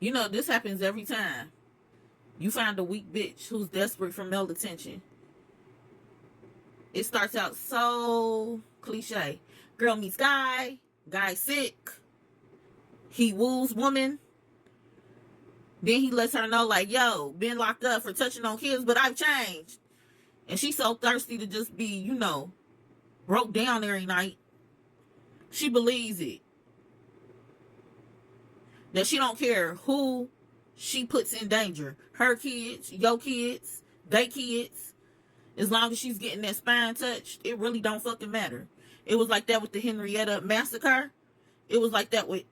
You know, this happens every time. You find a weak bitch who's desperate for male attention. It starts out so cliche. Girl meets guy, guy sick, he woos woman. Then he lets her know, like, yo, been locked up for touching on kids, but I've changed. And she's so thirsty to just be, you know, broke down every night. She believes it. That she don't care who she puts in danger. Her kids, your kids, they kids. As long as she's getting that spine touched, it really don't fucking matter. It was like that with the Henrietta massacre. It was like that with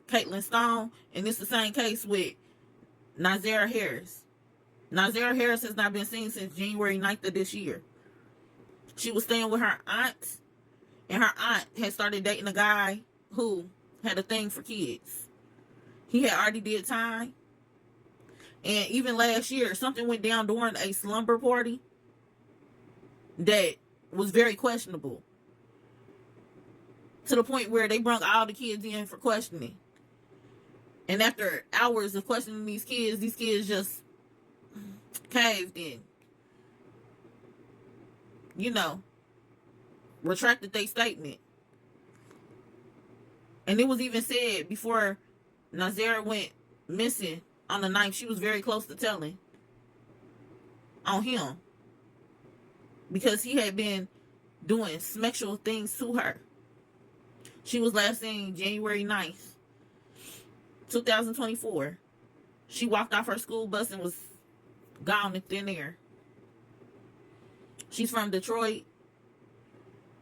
Caitlin Stone. And it's the same case with Naziyah Harris. Naziyah Harris has not been seen since January 9th of this year. She was staying with her aunt. And her aunt had started dating a guy who had a thing for kids. He had already did time. And even last year, something went down during a slumber party that was very questionable. To the point where they brought all the kids in for questioning. And after hours of questioning these kids just caved in. You know, retracted their statement. And it was even said before Naziyah went missing on the 9th, she was very close to telling on him. Because he had been doing sexual things to her. She was last seen January 9th, 2024. She walked off her school bus and was gone in thin air. She's from Detroit.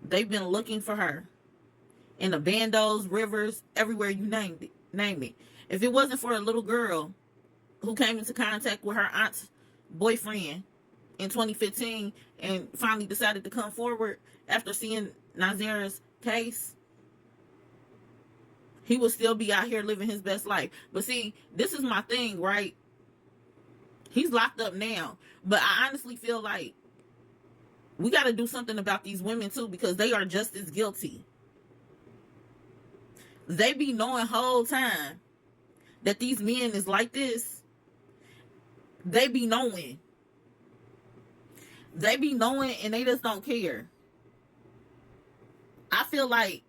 They've been looking for her in the bandos, rivers, everywhere you name it. If it wasn't for a little girl who came into contact with her aunt's boyfriend in 2015 and finally decided to come forward after seeing Naziyah's case, he would still be out here living his best life. But see, this is my thing, right? He's locked up now. But I honestly feel like we got to do something about these women too, because they are just as guilty. They be knowing whole time that these men is like this. They be knowing. They be knowing and they just don't care. I feel like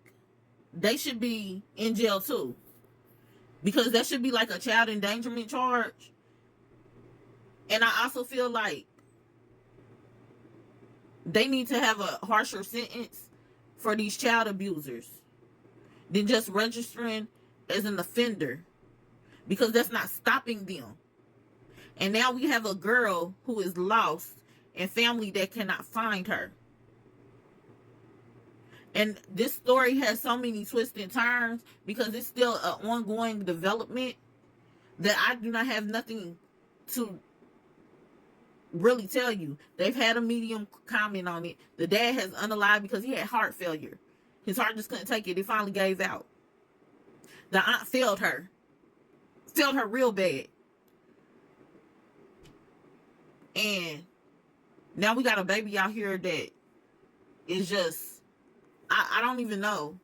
they should be in jail too. Because that should be like a child endangerment charge. And I also feel like they need to have a harsher sentence for these child abusers than just registering as an offender. Because that's not stopping them. And now we have a girl who is lost and family that cannot find her. And this story has so many twists and turns because it's still an ongoing development that I do not have nothing to really tell you. They've had a medium comment on it. The dad has unalived because he had heart failure. His heart just couldn't take it. It finally gave out. The aunt failed her. Failed her real bad. And now we got a baby out here that is just, I don't even know.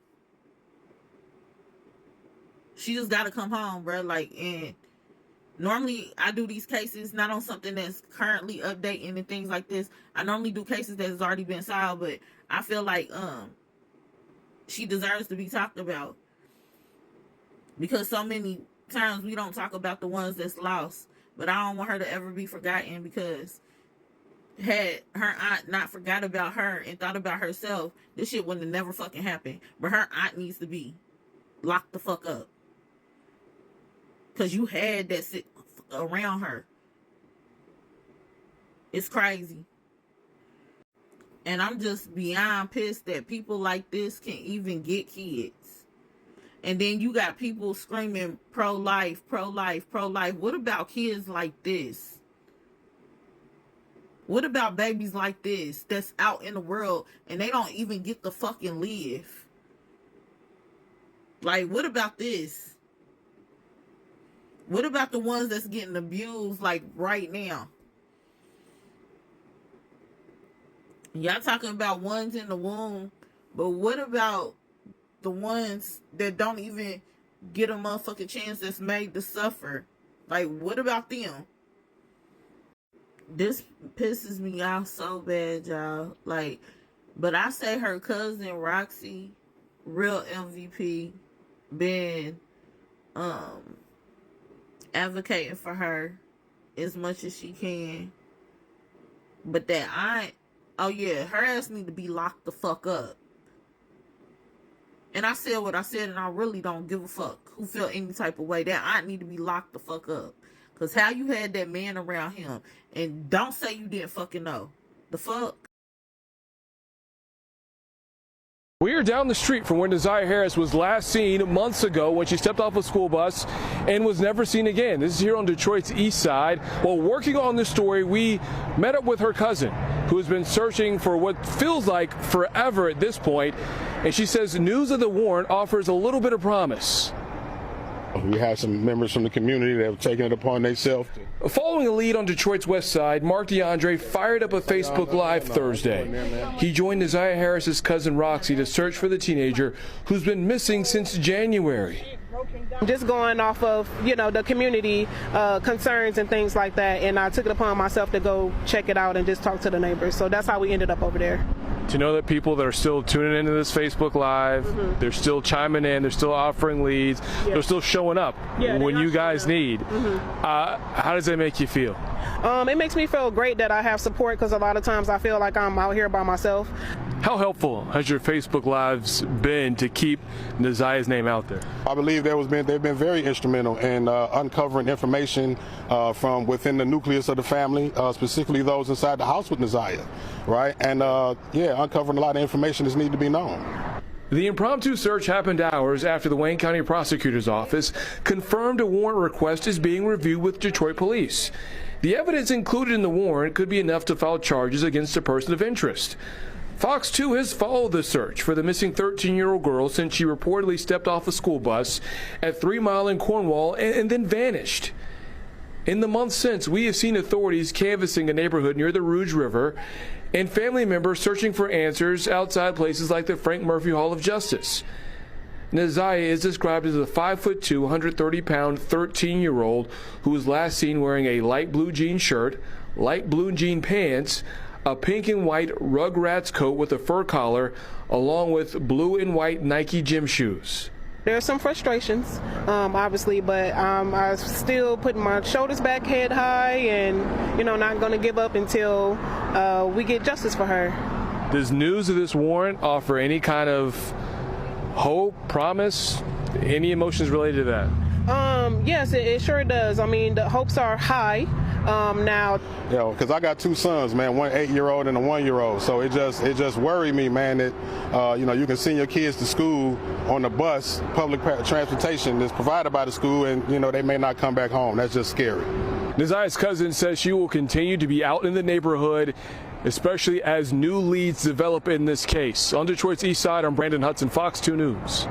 She just got to come home, bro. Like, and normally I do these cases not on something that's currently updating and things like this. I normally do cases that has already been solved, but I feel like she deserves to be talked about. Because so many times we don't talk about the ones that's lost. But I don't want her to ever be forgotten, because had her aunt not forgot about her and thought about herself, this shit wouldn't have never fucking happened. But her aunt needs to be locked the fuck up. Because you had that shit around her. It's crazy. And I'm just beyond pissed that people like this can even get kids. And then you got people screaming pro-life, pro-life, pro-life. What about kids like this? What about babies like this that's out in the world and they don't even get to fucking live? Like, what about this? What about the ones that's getting abused, like, right now? Y'all talking about ones in the womb, but what about the ones that don't even get a motherfucking chance that's made to suffer Like, what about them? This pisses me off so bad, y'all. Like, but I say her cousin Roxy, real MVP, been advocating for her as much as she can. But that aunt, oh yeah, her ass need to be locked the fuck up. And I said what I said, and I really don't give a fuck who felt any type of way. That aunt need to be locked the fuck up. Because how you had that man around him, and don't say you didn't fucking know. The fuck? We are down the street from where Naziyah Harris was last seen months ago when she stepped off a school bus and was never seen again. This is here on Detroit's east side. While working on this story, we met up with her cousin, who has been searching for what feels like forever at this point. And she says news of the warrant offers a little bit of promise. We have some members from the community that have taken it upon themselves. Following a lead on Detroit's west side, Mark DeAndre fired up a Facebook Live Thursday. He joined Naziyah Harris's cousin Roxy to search for the teenager who's been missing since January. Just going off of, the community concerns and things like that, and I took it upon myself to go check it out and just talk to the neighbors. So that's how we ended up over there. To know that people that are still tuning into this Facebook Live, they're still chiming in, they're still offering leads, they're still showing up when you guys need. How does that make you feel? It makes me feel great that I have support, because a lot of times I feel like I'm out here by myself. How helpful has your Facebook Lives been to keep Naziyah's name out there? I believe they've been very instrumental in uncovering information from within the nucleus of the family, specifically those inside the house with Naziyah, right? And uncovering a lot of information that's needed to be known. The impromptu search happened hours after the Wayne County Prosecutor's Office confirmed a warrant request is being reviewed with Detroit police. The evidence included in the warrant could be enough to file charges against a person of interest. Fox 2 has followed the search for the missing 13-year-old girl since she reportedly stepped off a school bus at 3 Mile in Cornwall and then vanished. In the months since, we have seen authorities canvassing a neighborhood near the Rouge River and family members searching for answers outside places like the Frank Murphy Hall of Justice. Naziyah is described as a 5'2", 130-pound 13-year-old who was last seen wearing a light blue jean shirt, light blue jean pants, a pink and white Rugrats coat with a fur collar, along with blue and white Nike gym shoes. There's some frustrations, obviously, but I'm still putting my shoulders back, head high, and, not going to give up until we get justice for her. Does news of this warrant offer any kind of hope, promise, any emotions related to that? Yes, it sure does. I mean, the hopes are high now. Because I got 2 sons, man, one 8-year-old and a 1-year-old. So it just worried me, man, that you can send your kids to school on the bus, public transportation that's provided by the school, and they may not come back home. That's just scary. Naziyah's cousin says she will continue to be out in the neighborhood, especially as new leads develop in this case. On Detroit's east side, I'm Brandon Hudson, Fox 2 News.